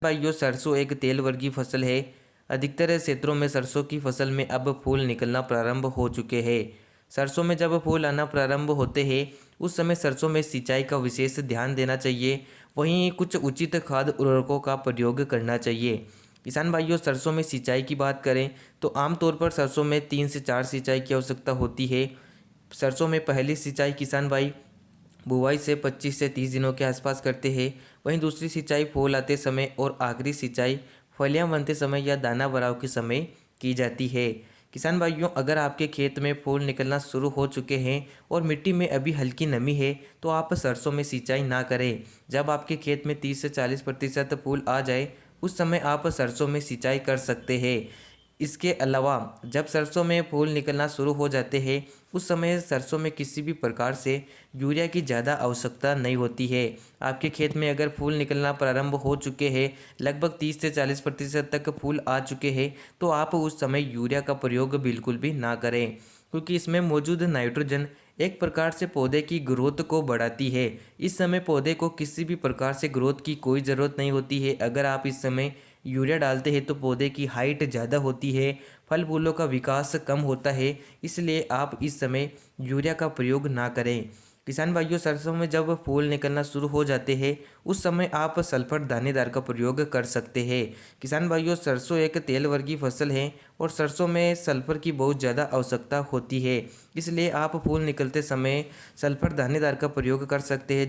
भाइयों, सरसों एक तेल वर्गीय फसल है। अधिकतर क्षेत्रों में सरसों की फसल में अब फूल निकलना प्रारंभ हो चुके हैं। सरसों में जब फूल आना प्रारंभ होते हैं उस समय सरसों में सिंचाई का विशेष ध्यान देना चाहिए। वहीं कुछ उचित खाद उर्वरकों का प्रयोग करना चाहिए। किसान भाइयों, सरसों में सिंचाई की बात करें तो आमतौर पर सरसों में 3 से 4 सिंचाई की आवश्यकता होती है। सरसों में पहली सिंचाई किसान भाई बुवाई से 25 से 30 दिनों के आसपास करते हैं। वहीं दूसरी सिंचाई फूल आते समय और आखिरी सिंचाई फलियां बनते समय या दाना भराव के समय की जाती है। किसान भाइयों, अगर आपके खेत में फूल निकलना शुरू हो चुके हैं और मिट्टी में अभी हल्की नमी है तो आप सरसों में सिंचाई ना करें। जब आपके खेत में 30 से 40% फूल आ जाए उस समय आप सरसों में सिंचाई कर सकते हैं। इसके अलावा जब सरसों में फूल निकलना शुरू हो जाते हैं उस समय सरसों में किसी भी प्रकार से यूरिया की ज़्यादा आवश्यकता नहीं होती है। आपके खेत में अगर फूल निकलना प्रारंभ हो चुके हैं, लगभग 30 से 40% तक फूल आ चुके हैं, तो आप उस समय यूरिया का प्रयोग बिल्कुल भी ना करें, क्योंकि इसमें मौजूद नाइट्रोजन एक प्रकार से पौधे की ग्रोथ को बढ़ाती है। इस समय पौधे को किसी भी प्रकार से ग्रोथ की कोई ज़रूरत नहीं होती है। अगर आप इस समय यूरिया डालते हैं तो पौधे की हाइट ज़्यादा होती है, फल फूलों का विकास कम होता है, इसलिए आप इस समय यूरिया का प्रयोग ना करें। किसान भाइयों, सरसों में जब फूल निकलना शुरू हो जाते हैं उस समय आप सल्फर दानेदार का प्रयोग कर सकते हैं। किसान भाइयों, सरसों एक तेल वर्गीय फसल है और सरसों में सल्फर की बहुत ज़्यादा आवश्यकता होती है, इसलिए आप फूल निकलते समय सल्फर दानेदार का प्रयोग कर सकते हैं।